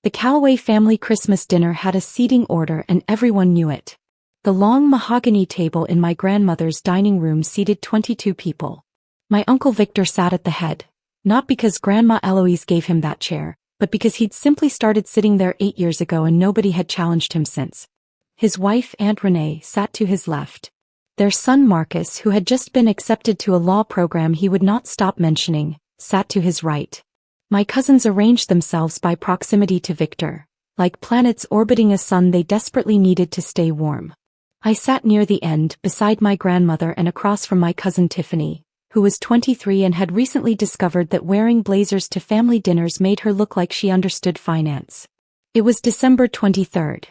The Calloway family Christmas dinner had a seating order and everyone knew it. The long mahogany table in my grandmother's dining room seated 22 people. My Uncle Victor sat at the head, not because Grandma Eloise gave him that chair, but because he'd simply started sitting there 8 years ago and nobody had challenged him since. His wife, Aunt Renee, sat to his left. Their son Marcus, who had just been accepted to a law program he would not stop mentioning, sat to his right. My cousins arranged themselves by proximity to Victor, like planets orbiting a sun they desperately needed to stay warm. I sat near the end, beside my grandmother and across from my cousin Tiffany, who was 23 and had recently discovered that wearing blazers to family dinners made her look like she understood finance. It was December 23rd.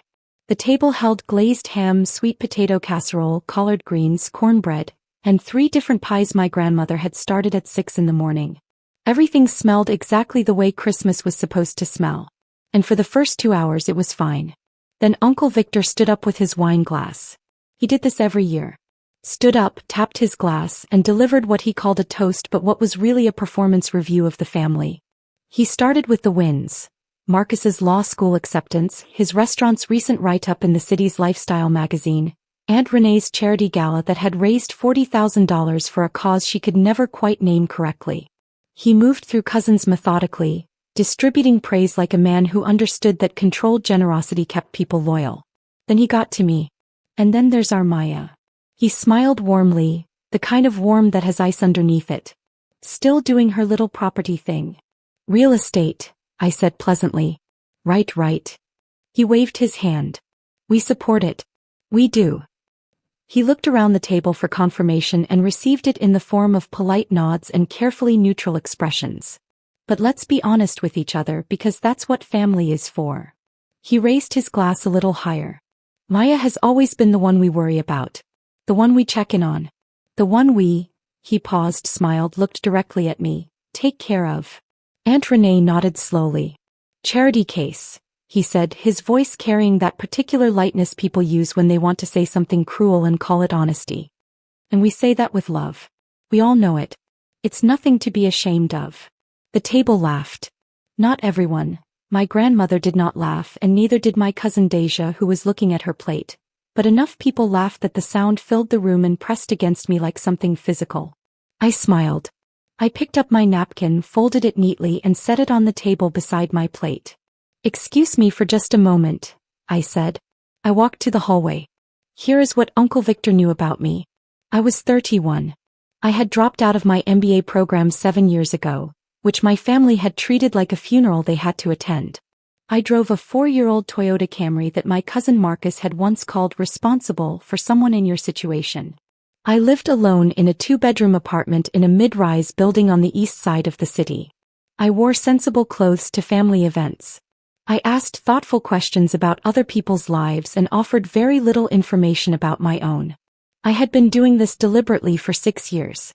The table held glazed ham, sweet potato casserole, collard greens, cornbread, and 3 different pies my grandmother had started at 6 in the morning. Everything smelled exactly the way Christmas was supposed to smell. And for the first 2 hours it was fine. Then Uncle Victor stood up with his wine glass. He did this every year. Stood up, tapped his glass, and delivered what he called a toast but what was really a performance review of the family. He started with the wins. Marcus's law school acceptance, his restaurant's recent write-up in the city's lifestyle magazine, Aunt Renee's charity gala that had raised $40,000 for a cause she could never quite name correctly. He moved through cousins methodically, distributing praise like a man who understood that controlled generosity kept people loyal. Then he got to me. And then there's our Maya. He smiled warmly, the kind of warm that has ice underneath it. Still doing her little property thing. Real estate, I said pleasantly. Right. He waved his hand. We support it. We do. He looked around the table for confirmation and received it in the form of polite nods and carefully neutral expressions. But let's be honest with each other because that's what family is for. He raised his glass a little higher. Maya has always been the one we worry about. The one we check in on. The one we, he paused, smiled, looked directly at me, take care of. Aunt Renee nodded slowly. Charity case, he said, his voice carrying that particular lightness people use when they want to say something cruel and call it honesty. And we say that with love. We all know it. It's nothing to be ashamed of. The table laughed. Not everyone. My grandmother did not laugh and neither did my cousin Deja, who was looking at her plate. But enough people laughed that the sound filled the room and pressed against me like something physical. I smiled. I picked up my napkin, folded it neatly and set it on the table beside my plate. Excuse me for just a moment, I said. I walked to the hallway. Here is what Uncle Victor knew about me. I was 31. I had dropped out of my MBA program 7 years ago, which my family had treated like a funeral they had to attend. I drove a 4-year-old Toyota Camry that my cousin Marcus had once called responsible for someone in your situation. I lived alone in a 2-bedroom apartment in a mid-rise building on the east side of the city. I wore sensible clothes to family events. I asked thoughtful questions about other people's lives and offered very little information about my own. I had been doing this deliberately for 6 years.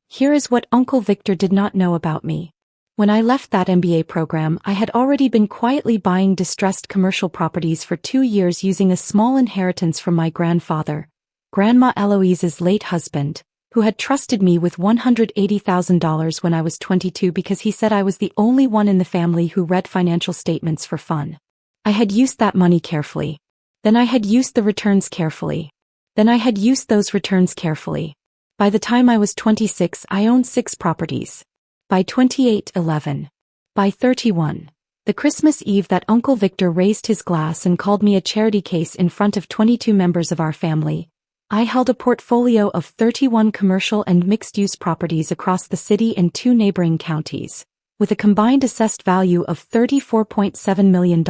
Here is what Uncle Victor did not know about me. When I left that MBA program, I had already been quietly buying distressed commercial properties for 2 years using a small inheritance from my grandfather, Grandma Eloise's late husband, who had trusted me with $180,000 when I was 22 because he said I was the only one in the family who read financial statements for fun. I had used that money carefully. Then I had used the returns carefully. Then I had used those returns carefully. By the time I was 26, I owned 6 properties. By 28, 11. By 31. The Christmas Eve that Uncle Victor raised his glass and called me a charity case in front of 22 members of our family, I held a portfolio of 31 commercial and mixed-use properties across the city and 2 neighboring counties, with a combined assessed value of $34.7 million,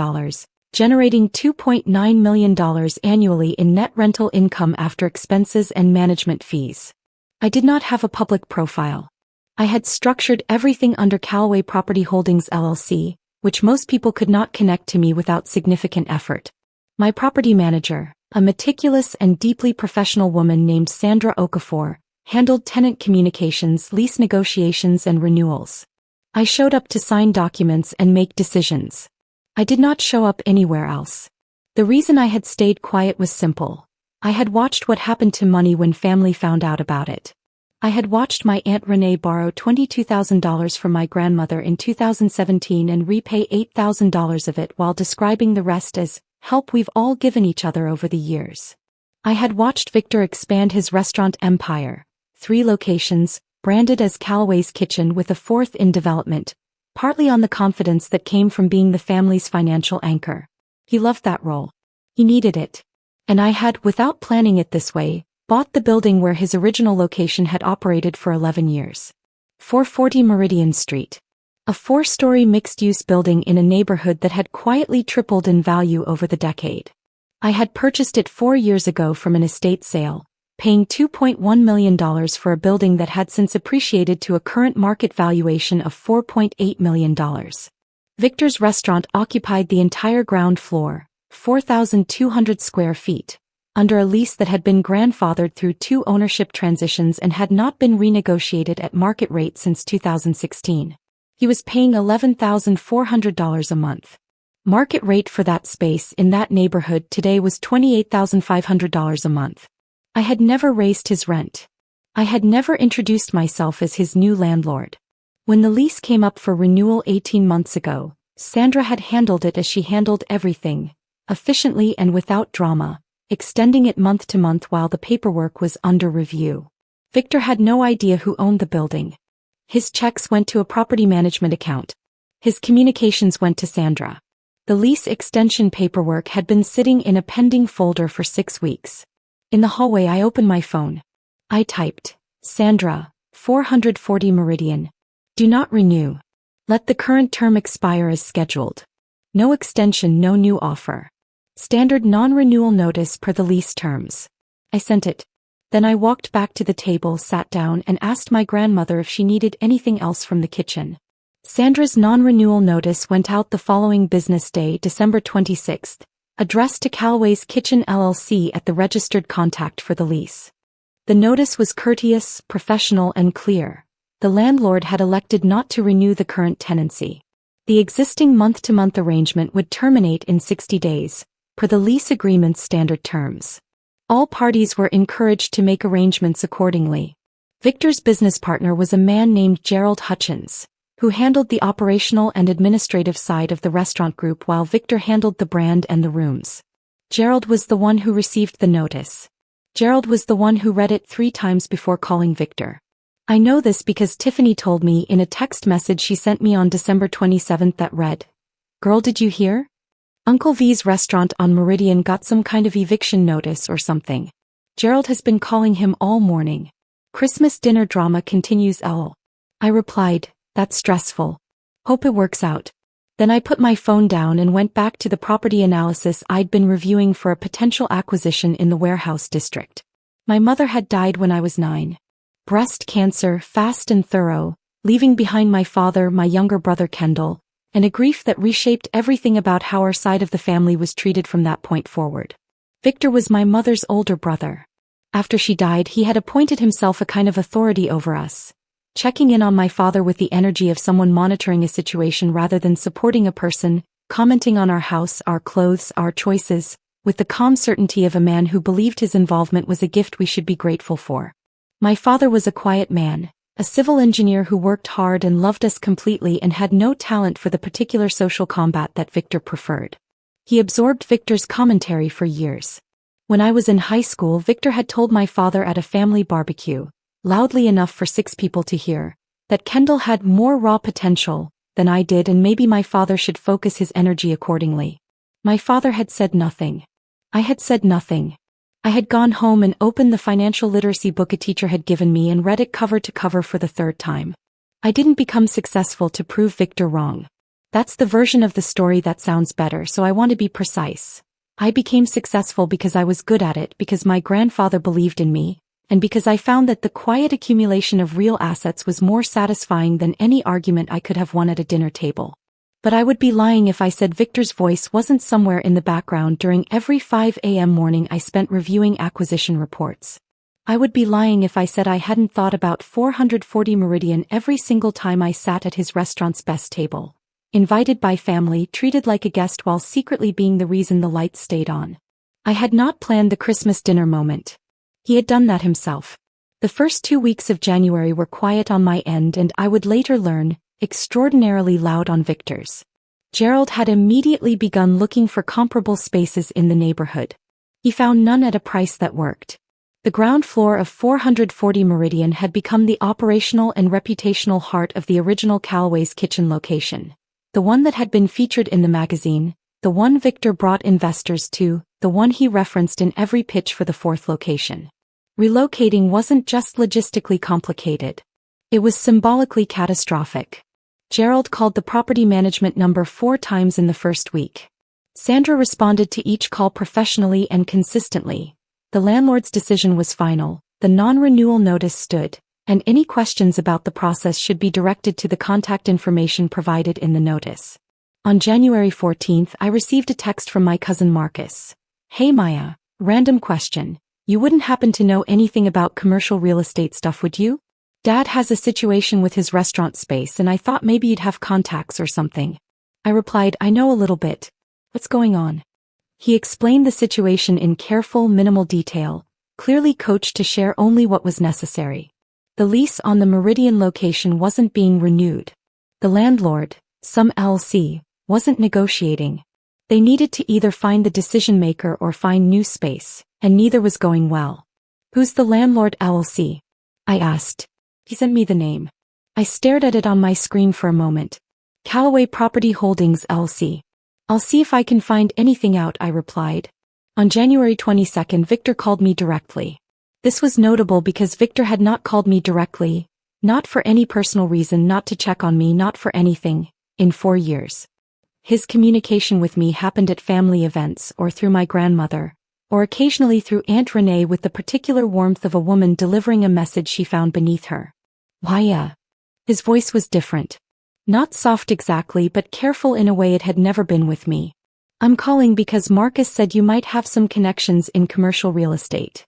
generating $2.9 million annually in net rental income after expenses and management fees. I did not have a public profile. I had structured everything under Calloway Property Holdings LLC, which most people could not connect to me without significant effort. My property manager, a meticulous and deeply professional woman named Sandra Okafor, handled tenant communications, lease negotiations and renewals. I showed up to sign documents and make decisions. I did not show up anywhere else. The reason I had stayed quiet was simple. I had watched what happened to money when family found out about it. I had watched my Aunt Renee borrow $22,000 from my grandmother in 2017 and repay $8,000 of it while describing the rest as help we've all given each other over the years. I had watched Victor expand his restaurant empire, 3 locations, branded as Calloway's Kitchen with a 4th in development, partly on the confidence that came from being the family's financial anchor. He loved that role. He needed it. And I had, without planning it this way, bought the building where his original location had operated for 11 years. 440 Meridian Street. A 4-story mixed-use building in a neighborhood that had quietly tripled in value over the decade. I had purchased it 4 years ago from an estate sale, paying $2.1 million for a building that had since appreciated to a current market valuation of $4.8 million. Victor's restaurant occupied the entire ground floor, 4,200 square feet, under a lease that had been grandfathered through 2 ownership transitions and had not been renegotiated at market rate since 2016. He was paying $11,400 a month. Market rate for that space in that neighborhood today was $28,500 a month. I had never raised his rent. I had never introduced myself as his new landlord. When the lease came up for renewal 18 months ago, Sandra had handled it as she handled everything, efficiently and without drama, extending it month to month while the paperwork was under review. Victor had no idea who owned the building. His checks went to a property management account. His communications went to Sandra. The lease extension paperwork had been sitting in a pending folder for 6 weeks. In the hallway I opened my phone. I typed, Sandra, 440 Meridian. Do not renew. Let the current term expire as scheduled. No extension, no new offer. Standard non-renewal notice per the lease terms. I sent it. Then I walked back to the table, sat down and asked my grandmother if she needed anything else from the kitchen. Sandra's non-renewal notice went out the following business day, December 26th, addressed to Calloway's Kitchen LLC at the registered contact for the lease. The notice was courteous, professional and clear. The landlord had elected not to renew the current tenancy. The existing month-to-month arrangement would terminate in 60 days, per the lease agreement's standard terms. All parties were encouraged to make arrangements accordingly. Victor's business partner was a man named Gerald Hutchins, who handled the operational and administrative side of the restaurant group while Victor handled the brand and the rooms. Gerald was the one who received the notice. Gerald was the one who read it 3 times before calling Victor. I know this because Tiffany told me in a text message she sent me on December 27th that read, "Girl, did you hear? Uncle V's restaurant on Meridian got some kind of eviction notice or something. Gerald has been calling him all morning. Christmas dinner drama continues l." I replied, "That's stressful. Hope it works out." Then I put my phone down and went back to the property analysis I'd been reviewing for a potential acquisition in the warehouse district. My mother had died when I was 9. Breast cancer, fast and thorough, leaving behind my father, my younger brother Kendall, and a grief that reshaped everything about how our side of the family was treated from that point forward. Victor was my mother's older brother. After she died, he had appointed himself a kind of authority over us, checking in on my father with the energy of someone monitoring a situation rather than supporting a person, commenting on our house, our clothes, our choices, with the calm certainty of a man who believed his involvement was a gift we should be grateful for. My father was a quiet man, a civil engineer who worked hard and loved us completely and had no talent for the particular social combat that Victor preferred. He absorbed Victor's commentary for years. When I was in high school, Victor had told my father at a family barbecue, loudly enough for 6 people to hear, that Kendall had more raw potential than I did and maybe my father should focus his energy accordingly. My father had said nothing. I had said nothing. I had gone home and opened the financial literacy book a teacher had given me and read it cover to cover for the 3rd time. I didn't become successful to prove Victor wrong. That's the version of the story that sounds better, so I want to be precise. I became successful because I was good at it, because my grandfather believed in me, and because I found that the quiet accumulation of real assets was more satisfying than any argument I could have won at a dinner table. But I would be lying if I said Victor's voice wasn't somewhere in the background during every 5 a.m. morning I spent reviewing acquisition reports. I would be lying if I said I hadn't thought about 440 Meridian every single time I sat at his restaurant's best table, invited by family, treated like a guest while secretly being the reason the lights stayed on. I had not planned the Christmas dinner moment. He had done that himself. The first 2 weeks of January were quiet on my end and I would later learn, extraordinarily loud on Victor's. Gerald had immediately begun looking for comparable spaces in the neighborhood. He found none at a price that worked. The ground floor of 440 Meridian had become the operational and reputational heart of the original Calloway's kitchen location. The one that had been featured in the magazine, the one Victor brought investors to, the one he referenced in every pitch for the fourth location. Relocating wasn't just logistically complicated. It was symbolically catastrophic. Gerald called the property management number 4 times in the first week. Sandra responded to each call professionally and consistently. The landlord's decision was final, the non-renewal notice stood, and any questions about the process should be directed to the contact information provided in the notice. On January 14th, I received a text from my cousin Marcus. "Hey Maya, random question. You wouldn't happen to know anything about commercial real estate stuff, would you? Dad has a situation with his restaurant space and I thought maybe you'd have contacts or something." I replied, "I know a little bit. What's going on?" He explained the situation in careful, minimal detail, clearly coached to share only what was necessary. The lease on the Meridian location wasn't being renewed. The landlord, some LLC, wasn't negotiating. They needed to either find the decision maker or find new space, and neither was going well. "Who's the landlord LLC?" I asked. He sent me the name. I stared at it on my screen for a moment. "Calloway Property Holdings LLC. "I'll see if I can find anything out," I replied. On January 22nd, Victor called me directly. This was notable because Victor had not called me directly, not for any personal reason, not to check on me, not for anything, in 4 years. His communication with me happened at family events or through my grandmother, or occasionally through Aunt Renee, with the particular warmth of a woman delivering a message she found beneath her. "Why, His voice was different. Not soft exactly, but careful in a way it had never been with me. "I'm calling because Marcus said you might have some connections in commercial real estate."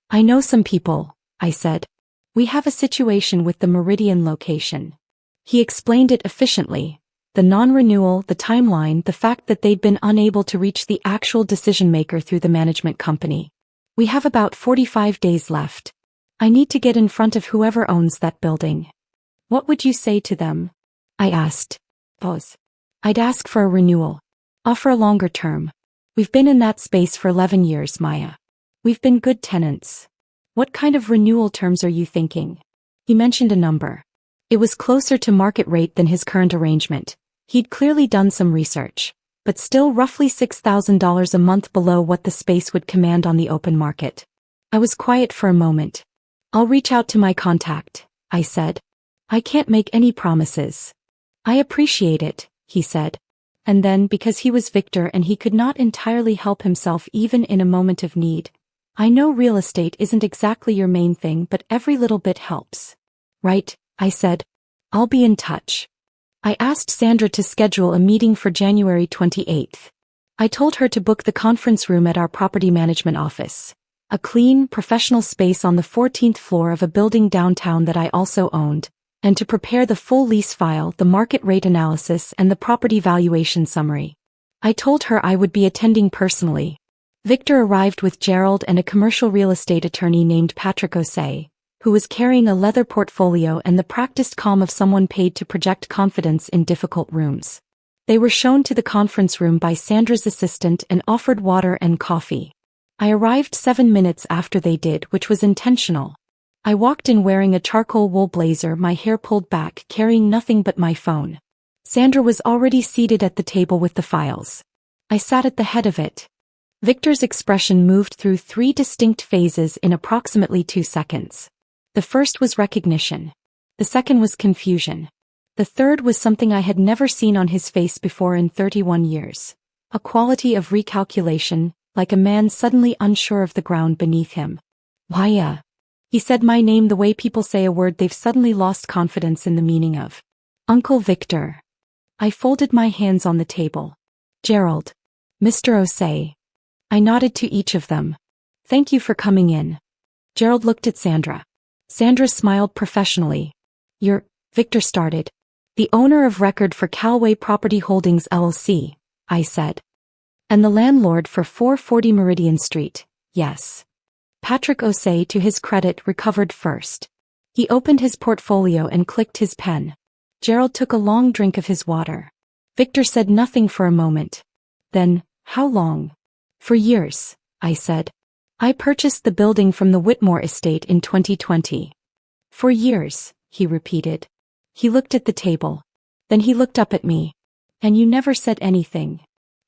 "I know some people," I said. "We have a situation with the Meridian location." He explained it efficiently. The non-renewal, the timeline, the fact that they'd been unable to reach the actual decision-maker through the management company. "We have about 45 days left. I need to get in front of whoever owns that building." "What would you say to them?" I asked. Pause. "I'd ask for a renewal. Offer a longer term. We've been in that space for 11 years, Maya. We've been good tenants. What kind of renewal terms are you thinking?" He mentioned a number. It was closer to market rate than his current arrangement. He'd clearly done some research, but still roughly $6,000 a month below what the space would command on the open market. I was quiet for a moment. "I'll reach out to my contact," I said. "I can't make any promises." "I appreciate it," he said. And then, because he was Victor and he could not entirely help himself even in a moment of need, "I know real estate isn't exactly your main thing, but every little bit helps." "Right," I said. "I'll be in touch." I asked Sandra to schedule a meeting for January 28th. I told her to book the conference room at our property management office, a clean, professional space on the 14th floor of a building downtown that I also owned, and to prepare the full lease file, the market rate analysis, and the property valuation summary. I told her I would be attending personally. Victor arrived with Gerald and a commercial real estate attorney named Patrick Osei, who was carrying a leather portfolio and the practiced calm of someone paid to project confidence in difficult rooms. They were shown to the conference room by Sandra's assistant and offered water and coffee. I arrived 7 minutes after they did, which was intentional. I walked in wearing a charcoal wool blazer, my hair pulled back, carrying nothing but my phone. Sandra was already seated at the table with the files. I sat at the head of it. Victor's expression moved through 3 distinct phases in approximately 2 seconds. The first was recognition. The second was confusion. The third was something I had never seen on his face before in 31 years. A quality of recalculation, like a man suddenly unsure of the ground beneath him. "Why, He said my name the way people say a word they've suddenly lost confidence in the meaning of. "Uncle Victor." I folded my hands on the table. "Gerald. Mr. Osei." I nodded to each of them. "Thank you for coming in." Gerald looked at Sandra. Sandra smiled professionally. "You're," Victor started. "The owner of record for Calloway Property Holdings LLC, I said. "And the landlord for 440 Meridian Street, yes." Patrick Osei, to his credit, recovered first. He opened his portfolio and clicked his pen. Gerald took a long drink of his water. Victor said nothing for a moment. Then, how long? For years, I said. I purchased the building from the Whitmore estate in 2020. For years, he repeated. He looked at the table. Then he looked up at me. And you never said anything.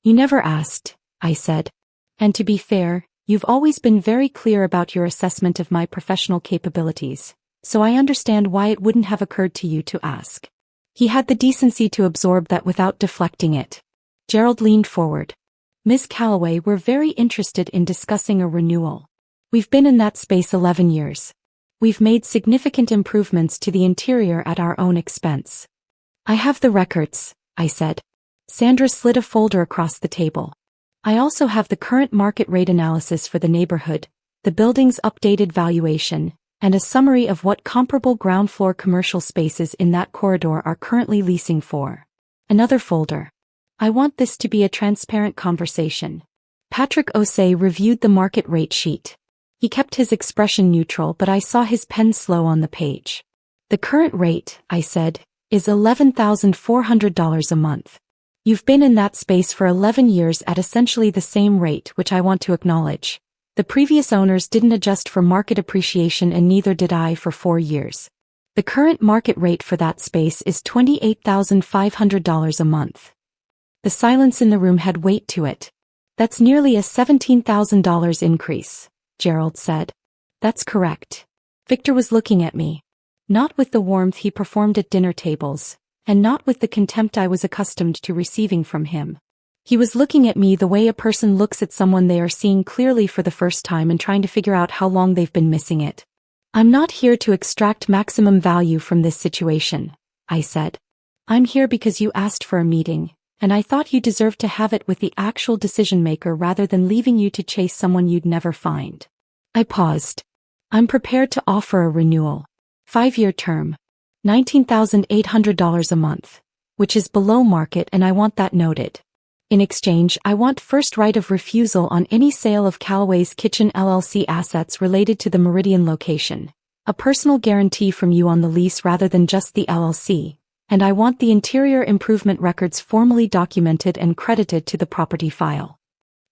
You never asked, I said. And to be fair, you've always been very clear about your assessment of my professional capabilities, so I understand why it wouldn't have occurred to you to ask. He had the decency to absorb that without deflecting it. Gerald leaned forward. Miss Calloway, we're very interested in discussing a renewal. We've been in that space 11 years. We've made significant improvements to the interior at our own expense. I have the records, I said. Sandra slid a folder across the table. I also have the current market rate analysis for the neighborhood, the building's updated valuation, and a summary of what comparable ground floor commercial spaces in that corridor are currently leasing for. Another folder. I want this to be a transparent conversation. Patrick Osei reviewed the market rate sheet. He kept his expression neutral, but I saw his pen slow on the page. The current rate, I said, is $11,400 a month. You've been in that space for 11 years at essentially the same rate, which I want to acknowledge. The previous owners didn't adjust for market appreciation, and neither did I for 4 years. The current market rate for that space is $28,500 a month. The silence in the room had weight to it. That's nearly a $17,000 increase, Gerald said. That's correct. Victor was looking at me. Not with the warmth he performed at dinner tables, and not with the contempt I was accustomed to receiving from him. He was looking at me the way a person looks at someone they are seeing clearly for the first time and trying to figure out how long they've been missing it. I'm not here to extract maximum value from this situation, I said. I'm here because you asked for a meeting, and I thought you deserved to have it with the actual decision maker rather than leaving you to chase someone you'd never find. I paused. I'm prepared to offer a renewal. 5-year term. $19,800 a month, which is below market, and I want that noted. In exchange, I want first right of refusal on any sale of Calloway's Kitchen LLC assets related to the Meridian location, a personal guarantee from you on the lease rather than just the LLC, and I want the interior improvement records formally documented and credited to the property file.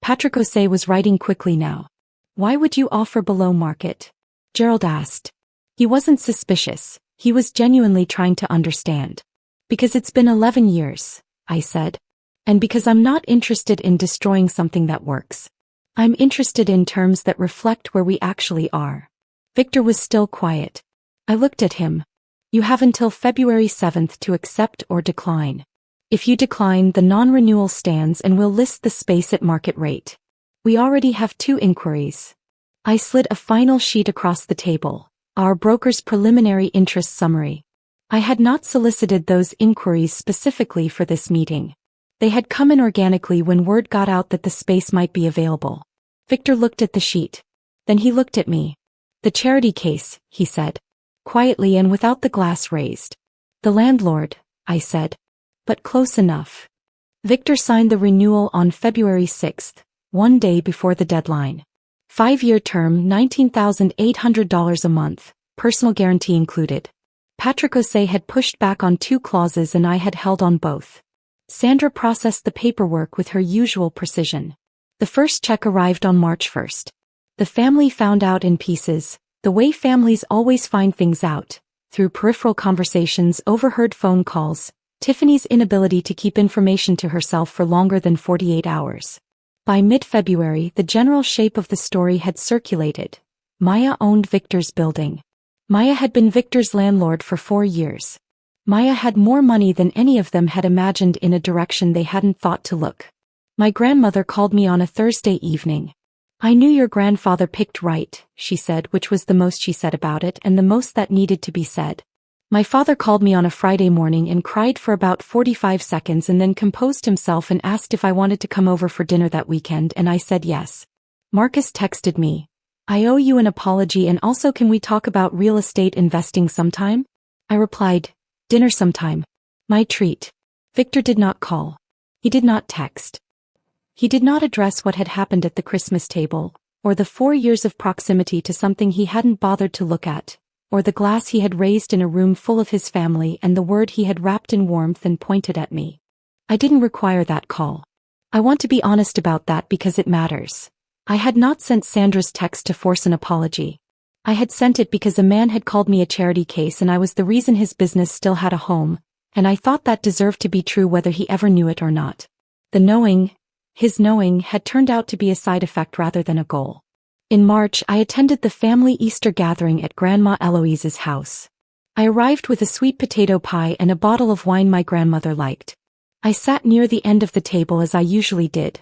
Patrick Osei was writing quickly now. Why would you offer below market? Gerald asked. He wasn't suspicious, he was genuinely trying to understand. Because it's been 11 years, I said. And because I'm not interested in destroying something that works. I'm interested in terms that reflect where we actually are. Victor was still quiet. I looked at him. You have until February 7th to accept or decline. If you decline, the non-renewal stands and we'll list the space at market rate. We already have 2 inquiries. I slid a final sheet across the table, our broker's preliminary interest summary. I had not solicited those inquiries specifically for this meeting. They had come in organically when word got out that the space might be available. Victor looked at the sheet. Then he looked at me. The charity case, he said. Quietly and without the glass raised. The landlord, I said. But close enough. Victor signed the renewal on February 6th, 1 day before the deadline. 5-year term, $19,800 a month, personal guarantee included. Patrick Osei had pushed back on 2 clauses and I had held on both. Sandra processed the paperwork with her usual precision. The first check arrived on March 1st. The family found out in pieces, the way families always find things out, through peripheral conversations, overheard phone calls, Tiffany's inability to keep information to herself for longer than 48 hours. By mid-February, the general shape of the story had circulated. Maya owned Victor's building. Maya had been Victor's landlord for 4 years. Maya had more money than any of them had imagined in a direction they hadn't thought to look. My grandmother called me on a Thursday evening. I knew your grandfather picked right, she said, which was the most she said about it and the most that needed to be said. My father called me on a Friday morning and cried for about 45 seconds and then composed himself and asked if I wanted to come over for dinner that weekend, and I said yes. Marcus texted me. I owe you an apology, and also can we talk about real estate investing sometime? I replied, dinner sometime. My treat. Victor did not call. He did not text. He did not address what had happened at the Christmas table, or the 4 years of proximity to something he hadn't bothered to look at, or the glass he had raised in a room full of his family and the word he had wrapped in warmth and pointed at me. I didn't require that call. I want to be honest about that because it matters. I had not sent Sandra's text to force an apology. I had sent it because a man had called me a charity case and I was the reason his business still had a home, and I thought that deserved to be true whether he ever knew it or not. His knowing had turned out to be a side effect rather than a goal. In March, I attended the family Easter gathering at Grandma Eloise's house. I arrived with a sweet potato pie and a bottle of wine my grandmother liked. I sat near the end of the table as I usually did.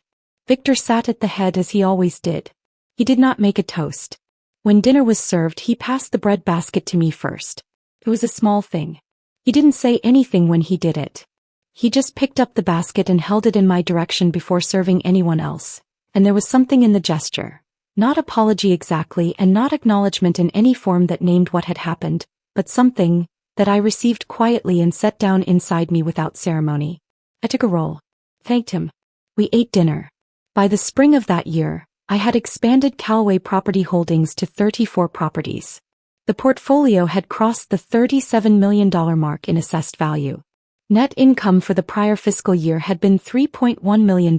Victor sat at the head as he always did. He did not make a toast. When dinner was served, he passed the bread basket to me first. It was a small thing. He didn't say anything when he did it. He just picked up the basket and held it in my direction before serving anyone else, and there was something in the gesture. Not apology exactly and not acknowledgement in any form that named what had happened, but something that I received quietly and set down inside me without ceremony. I took a roll. Thanked him. We ate dinner. By the spring of that year, I had expanded Calloway property holdings to 34 properties. The portfolio had crossed the $37 million mark in assessed value. Net income for the prior fiscal year had been $3.1 million.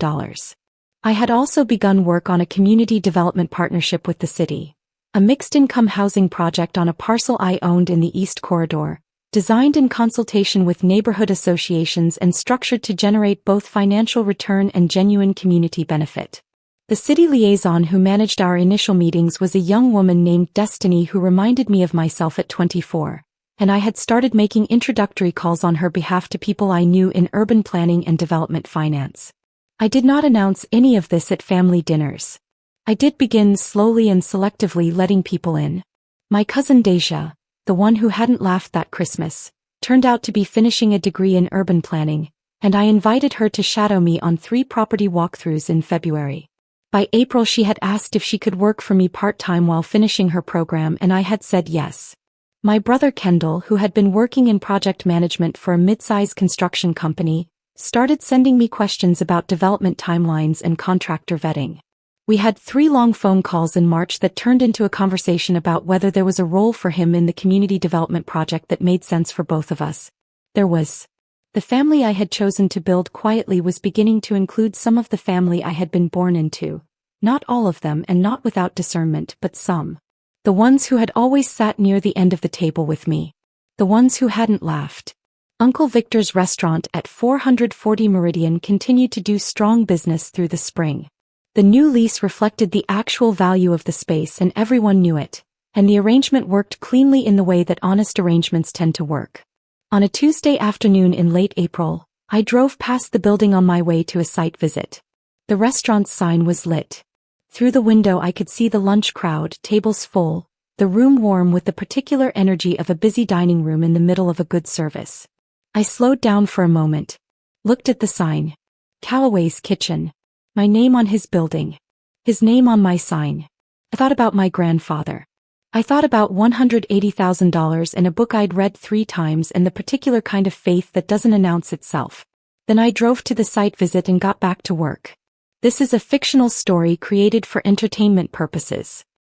I had also begun work on a community development partnership with the city, a mixed-income housing project on a parcel I owned in the East Corridor, designed in consultation with neighborhood associations and structured to generate both financial return and genuine community benefit. The city liaison who managed our initial meetings was a young woman named Destiny who reminded me of myself at 24, and I had started making introductory calls on her behalf to people I knew in urban planning and development finance. I did not announce any of this at family dinners. I did begin slowly and selectively letting people in. My cousin Deja, the one who hadn't laughed that Christmas, turned out to be finishing a degree in urban planning, and I invited her to shadow me on 3 property walkthroughs in February. By April she had asked if she could work for me part-time while finishing her program and I had said yes. My brother Kendall, who had been working in project management for a mid-size construction company, started sending me questions about development timelines and contractor vetting. We had 3 long phone calls in March that turned into a conversation about whether there was a role for him in the community development project that made sense for both of us. There was. The family I had chosen to build quietly was beginning to include some of the family I had been born into. Not all of them and not without discernment, but some. The ones who had always sat near the end of the table with me. The ones who hadn't laughed. Uncle Victor's restaurant at 440 Meridian continued to do strong business through the spring. The new lease reflected the actual value of the space and everyone knew it, and the arrangement worked cleanly in the way that honest arrangements tend to work. On a Tuesday afternoon in late April, I drove past the building on my way to a site visit. The restaurant's sign was lit. Through the window I could see the lunch crowd, tables full, the room warm with the particular energy of a busy dining room in the middle of a good service. I slowed down for a moment. Looked at the sign. Calloway's Kitchen. My name on his building. His name on my sign. I thought about my grandfather. I thought about $180,000 and a book I'd read 3 times and the particular kind of faith that doesn't announce itself. Then I drove to the site visit and got back to work. This is a fictional story created for entertainment purposes.